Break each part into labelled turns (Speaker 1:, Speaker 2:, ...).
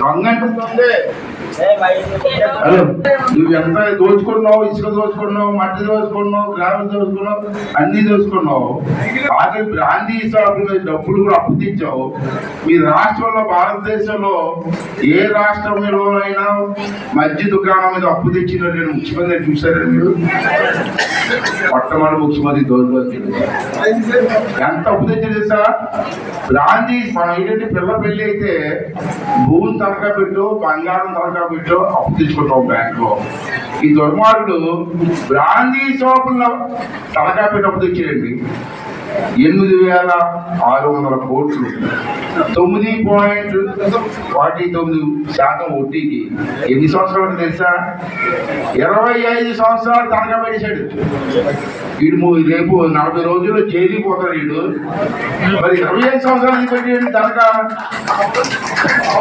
Speaker 1: రంగంటుందే నువ్వు ఎంత దోచుకున్నావు, ఇసుక దోచుకున్నావు, మట్టి దోచుకున్నావు, గ్రామం దోచుకున్నావు, అన్ని దోచుకున్నావు. ఆఖరి బ్రాందీ షాపుల మీద డబ్బులు కూడా అప్పు తెచ్చావు. మీ రాష్ట్రంలో, భారతదేశంలో ఏ రాష్ట్రంలోనైనా మధ్య దుకాణం మీద అప్పు తెచ్చినట్టు ముఖ్యమంత్రి చూసారండి మీరు? మొట్టమొదటి ముఖ్యమంత్రి దోచుకొని ఎంత అప్పు తెచ్చారు సార్? బ్రాందీ మనం ఏంటంటే పిల్ల పెళ్లి అయితే భూమి తనఖా పెట్టు, బంగారం తనఖా పెట్టు, అప్పు తెచ్చుకుంటాం బ్యాంకులో. ఈ దుర్మార్గుడు బ్రాందీ షాపుల్లో తనఖా పెట్టి అప్పు తెచ్చాడండి. 8,600 కోట్లు, 9.49% వడ్డీకి. ఎన్ని సంవత్సరాలు తెలుసా? 25 సంవత్సరాలు తనఖా పెట్టేశాడు. వీడు రేపు 40 రోజుల్లో జైలుకి పోతాడు వీడు. మరి 25 సంవత్సరాలు పెట్టేయండి తనఖా.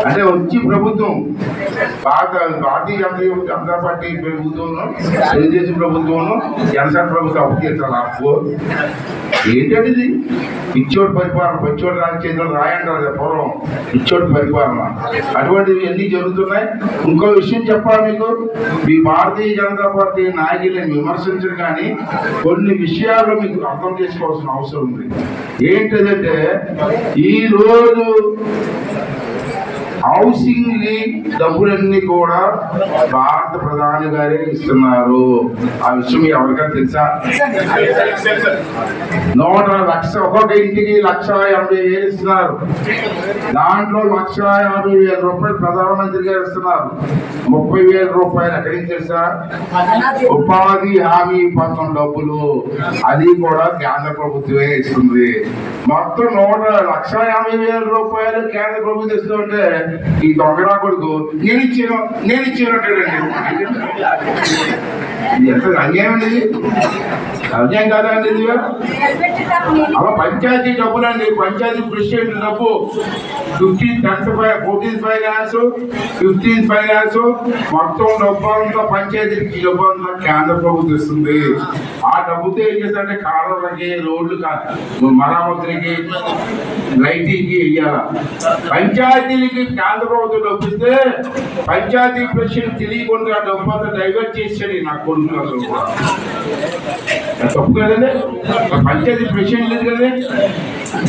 Speaker 1: అంటే వచ్చి ప్రభుత్వం, భారతీయ జనతా పార్టీ ప్రభుత్వంలో, తెలుగుదేశం ప్రభుత్వంలో, జనసేన ప్రభుత్వం అప్పు తీర్చాలి. అప్పు ఏంటంటే ఇది పిచ్చోటి పరిపాలన. పిచ్చోటి రాజకీయాలు రాయంటారు కదా పూర్వం, పిచ్చోటి పరిపాలన. అటువంటివి అన్నీ జరుగుతున్నాయి. ఇంకో విషయం చెప్పాలి మీకు, మీ భారతీయ జనతా పార్టీ నాయకులను విమర్శించరు కానీ కొన్ని విషయాలు మీకు అర్థం చేసుకోవాల్సిన అవసరం ఉంది. ఏంటంటే ఈరోజు హౌసింగ్ లీగ్ డబ్బులన్నీ కూడా భారత ప్రధాని గారే ఇస్తున్నారు. ఆ విషయం ఎవరికైనా తెలుసా? 100 లక్ష, ఒక్కొక్క ఇంటికి 1,80,000 ఇస్తున్నారు. దాంట్లో 1,50,000 రూపాయలు ప్రధానమంత్రి గారు ఇస్తున్నారు. 30,000 రూపాయలు ఎక్కడి నుంచి తెలుసా? ఉపాధి హామీ పథకం డబ్బులు, అది కూడా కేంద్ర ప్రభుత్వమే ఇస్తుంది. మొత్తం 1,50,000 రూపాయలు కేంద్ర ప్రభుత్వం ఇస్తుంటే ఈ దొంగరా కొడుకు నేను ఇచ్చానంటాడండి. ఎంత అన్యాయం అండి ఇది? అన్యాయం కాదా అండి ఇది? అలా పంచాయతీ డబ్బులండి, పంచాయతీ ప్రెసిడెంట్ డబ్బు 14th ఫైనాన్స్, 15th ఫైనాన్స్, మొత్తం డబ్బు అంతా పంచాయతీకి డబ్బు అంతా కేంద్ర ప్రభుత్వం ఇస్తుంది. ఆ డబ్బుతో ఏం చేస్తారంటే కాలువలకి, రోడ్లు మరామతులకి, లైటింగ్కి వెయ్యాల. పంచాయతీలకి కేంద్ర ప్రభుత్వం డబ్బు ఇస్తే పంచాయతీ ప్రెసిడెంట్ తెలియకుండా ఆ డబ్బు అంతా డైవర్ట్ చేసాడు నాకు కొడుకు. తప్పు కదండి, పంచాయతీ ప్రెసిడెంట్ లేదు కదండి,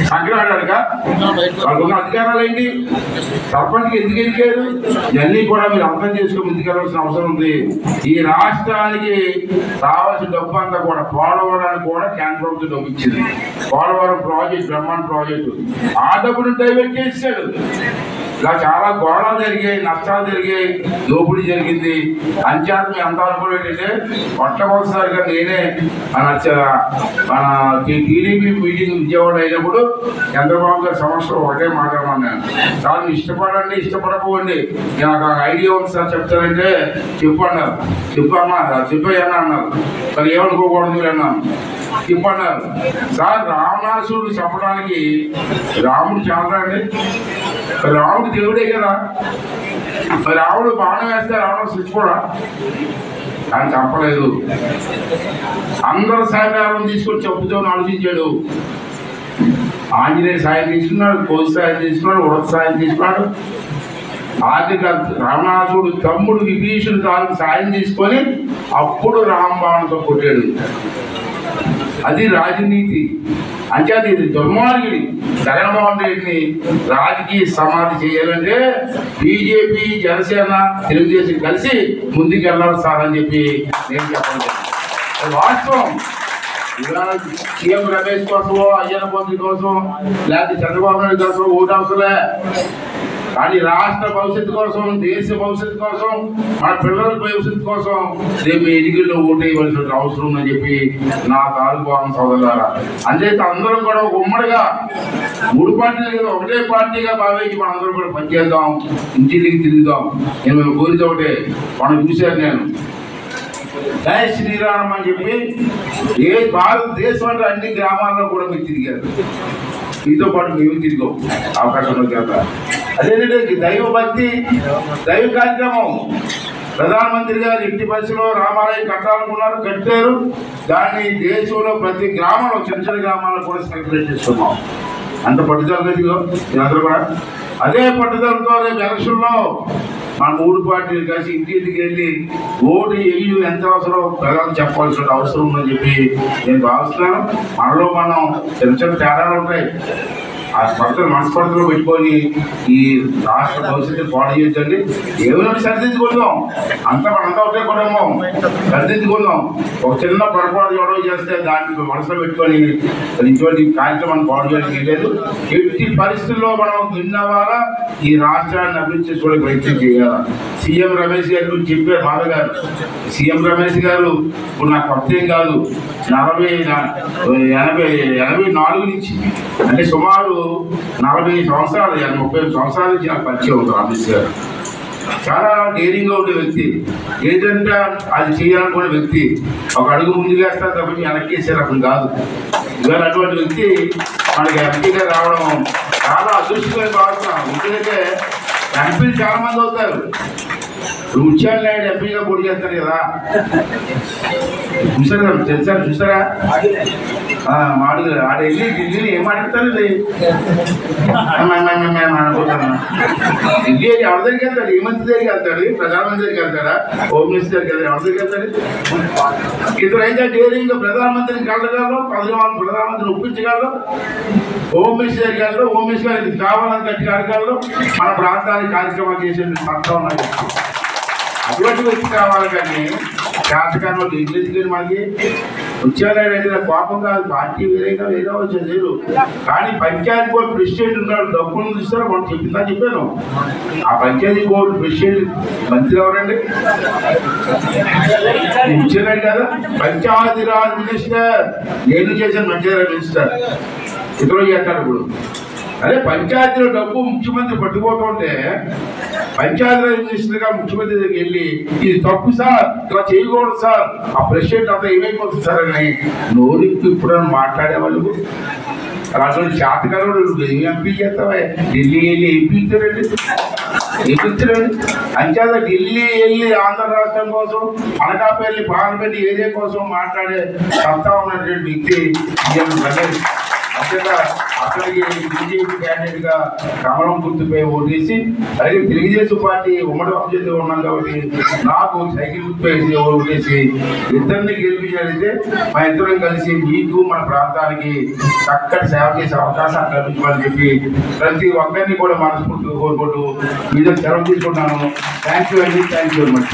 Speaker 1: సంక్రాంతిగా వాళ్ళకు ఉన్న అధికారాలు ఏంటి? సర్పంచ్కి ఎందుకు ఎదిగారు? ఇవన్నీ కూడా మీరు అర్థం చేసుకుని ముందుకెళ్ళాల్సిన అవసరం ఉంది. ఈ రాష్ట్రానికి రావాల్సిన డబ్బు అంతా కూడా పోలవరానికి కూడా కేంద్ర ప్రభుత్వం డబ్బు ఇచ్చింది. పోలవరం ప్రాజెక్ట్ బ్రహ్మాండ ప్రాజెక్టు, ఆ డబ్బును డైవర్ట్ చేశాడు. ఇలా చాలా గోడలు జరిగాయి, నష్టాలు జరిగాయి, దోపిడీ జరిగింది. అంచేత ఎంత అనుకోలేదంటే మొట్టమొదటిసారిగా నేనే మన టీడీపీ మీటింగ్ విజయవాడ అయినప్పుడు చంద్రబాబు గారి సమస్యలు ఒకటే మాట్లాడమన్నాను. చాలా ఇష్టపడండి, ఇష్టపడకపోండి, నాకు ఐడియా ఉంది సార్ చెప్తానంటే చెప్పన్నారు. చెప్పయ్యన్నా అన్నారు. మరి ఏమనుకోకూడదు అన్నాను. చెప్పన్నారు సార్, రావణాసురుడు చెప్పడానికి రాముడు చాలా అండి. రాముడు దేవుడే కదా, రాముడు బాణం వేస్తే రావణం చచ్చిపోడా? అని చెప్పలేదు. అందరూ సహకారం తీసుకొని చెప్పుతో ఆలోచించాడు. ఆంజనేయ సాయం తీసుకున్నాడు, కోసి సాయం తీసుకున్నాడు, ఉడత సాయం తీసుకున్నాడు. ఆర్థిక రావణాసుడు తమ్ముడు విభీషణుడు తాను సాయం తీసుకొని అప్పుడు రాంబాణుతో కొట్టాడు. అది రాజనీతి. అంచేత ఇది దుర్మార్గుడి జగన్మోహన్ రెడ్డిని రాజకీయ సమాధి చేయాలంటే బీజేపీ, జనసేన, తెలుగుదేశం కలిసి ముందుకు వెళ్ళాలి సార్ అని చెప్పి నేను చెప్పండి. వాస్తవం. ఇవాళ సీఎం రమేష్ కోసమో, అయ్యన్న మంత్రి కోసం, లేకపోతే చంద్రబాబు నాయుడు కోసం ఓటు అవసరలే. కానీ రాష్ట్ర భవిష్యత్తు కోసం, దేశ భవిష్యత్తు కోసం, మన పిల్లల భవిష్యత్తు కోసం రేపు ఎన్నికల్లో ఓటు వేయవలసిన అవసరం ఉందని చెప్పి నా తాలూకు సోదరులారా. అంచేత అందరం కూడా ఒక ఉమ్మడిగా 3 పార్టీలు కదా, ఒకటే పార్టీగా భావించి మన అందరం కూడా పనిచేద్దాం, ఇంటికి తిరుగుదాం. నేను కోరిక ఒకటే, మనం చూశాను నేను జై శ్రీరామ్ అని చెప్పి భారతదేశం అంటే అన్ని గ్రామాల్లో కూడా మీరు తిరిగారు. మీతో పాటు మేము తిరిగాం అవకాశం చేత. అదేంటంటే దైవ భక్తి, దైవ కార్యక్రమం. ప్రధానమంత్రి గారు ఇంటి పరిస్థితిలో రామాలయం కట్టాలనుకున్నారు, కట్టారు. దాన్ని దేశంలో ప్రతి గ్రామంలో, చిన్న చిన్న గ్రామాల్లో కూడా సెలబ్రేట్ చేస్తున్నాం. అంత పట్టుదలగా మీరందరూ కూడా అదే పట్టుదలతో రేపు ఎలక్షన్లో మన 3 పార్టీలు కలిసి ఇంటికి వెళ్ళి ఓటు వేయు ఎంత అవసరం ప్రజలకు చెప్పాల్సిన అవసరం ఉందని చెప్పి నేను భావిస్తున్నాను. మనలో మనం చిన్న చిన్న తేడాలు ఉంటాయి, ఆ స్పర్ధలు మనస్పర్ధలు పెట్టుకొని ఈ రాష్ట్ర భవిష్యత్తు పాడు చేయొచ్చండి. ఏమైనా సరిదిద్దుకుందాం, మనంతా ఒకటే కుటుంబం, సరిదిద్దుకుందాం. ఒక చిన్న పొరపాటు గొడవ చేస్తే దాన్ని మనసులో పెట్టుకొని ఇటువంటి కార్యక్రమాన్ని పాడు చేయడానికి లేదు. ఎట్టి పరిస్థితుల్లో మనం విన్నవారా ఈ రాష్ట్రాన్ని అభివృద్ధి చేసుకోవడానికి ప్రయత్నం చేయాలి. సీఎం రమేష్ గారి గురించి చెప్పారు బాధ గారు. సీఎం రమేష్ గారు ఇప్పుడు నాకు కొత్త ఏం కాదు, 84 నుంచి అంటే సుమారు 40 సంవత్సరాలు 35 సంవత్సరాల నుంచి నాకు పరిచయం అవుతుంది రమేష్ గారు. చాలా డేరింగ్గా ఉండే వ్యక్తి, ఏదంటే అది చేయాలనుకునే వ్యక్తి. ఒక అడుగు ముందుకు వేస్తారు తప్పని వెనక్కి వేసే రకం కాదు. ఇవాళ అటువంటి వ్యక్తి మనకి ఎంపీగా రావడం చాలా అదృష్టంగా భావిస్తున్నాం. ఎందుకంటే ఎంపీలు చాలా మంది అవుతారు. ముత్యాల నాయుడు ఎంపీగా పోటీ చేస్తారు కదా, చూసారా మాడు ఆడ వెళ్ళి ఢిల్లీని ఏం మాట్లాడతారండి అనుకుంటున్నాను. ఢిల్లీ ఎవరి దగ్గరికి వెళ్తాడు? ఏ మంత్రి దగ్గరికి వెళ్తాడు? ప్రధానమంత్రి దగ్గరికి వెళ్తాడా? హోమ్ మినిస్టర్ దగ్గరికి వెళ్తాడు? ఎవరి దగ్గరికి వెళ్తాడు? ఇతరైతే డేరింగ్ ప్రధానమంత్రిని కలగలరు, ప్రధానమంత్రిని ఒప్పించగలరు, హోమ్ మినిస్టర్ దగ్గరికి వెళ్తారు, హోమ్ మినిస్టర్ గారికి కావాలని గట్టి అడగలరు, మన ప్రాంతానికి కార్యక్రమాలు చేసే సత్తా ఉన్నాయి. అటువంటి వ్యక్తి కావాలి కానీ శాతకాలంలో ఎందుకు మనకి ముత్యాలనాయుడు అయితే కోపం కాదు, పార్టీ వేరేగా వేరే వచ్చేది లేదు. కానీ పంచాయతీ బోర్డు ప్రెసిడెంట్ ఉన్నాడు, డబ్బులు ఇస్తారు మనం చెప్పిందా చెప్పాను. ఆ పంచాయతీ బోర్డు ప్రెసిడెంట్ మంత్రి ఎవరండి? ముత్యాలనాయుడు కదా. పంచాయతీరాజ్ మినిస్టర్ నేను చేశాను, పంచాయతీరాజ్ మినిస్టర్ ఇతరులు చేస్తాడు. ఇప్పుడు అదే పంచాయతీలో డబ్బు ముఖ్యమంత్రి పట్టుకోతుంటే పంచాయతీరాజ్ మినిస్టర్గా ముఖ్యమంత్రి దగ్గరికి వెళ్ళి ఇది తప్పు సార్, ఇలా చేయకూడదు సార్, ఆ ప్రెసిడెంట్ అంతా ఏమైపోతుంది సార్ అని నోరికి ఇప్పుడని మాట్లాడేవాళ్ళు. అటువంటి శాతకాలు ఎంపీ చేస్తావా? ఢిల్లీ వెళ్ళి ఎంపీస్తారండి, అంచేత ఢిల్లీ వెళ్ళి ఆంధ్ర రాష్ట్రం కోసం, అనకాపల్లి పార్లమెంట్ ఏరియా కోసం మాట్లాడే సత్తా ఉన్నటువంటి వ్యక్తి సీఎం రమేష్. అంతేగా అక్కడికి బీజేపీ క్యాండిడేట్ గా కమలం గుర్తుపై ఓటేసి, అలాగే తెలుగుదేశం పార్టీ ఉమ్మడి అభ్యర్థిగా ఉన్నాం కాబట్టి నాకు సైకిల్ గుర్తుపై ఓటేసి ఇద్దరిని గెలిపించినట్లయితే మా ఇద్దరం కలిసి మీకు మన ప్రాంతానికి చక్కటి సేవ చేసే అవకాశం కల్పించమని చెప్పి ప్రతి ఒక్కరిని కూడా మనస్ఫూర్తిగా కోరుకుంటూ మీద సెలవు తీసుకుంటున్నాను. థ్యాంక్ యూ అండి, థ్యాంక్ యూ వెరీ మచ్.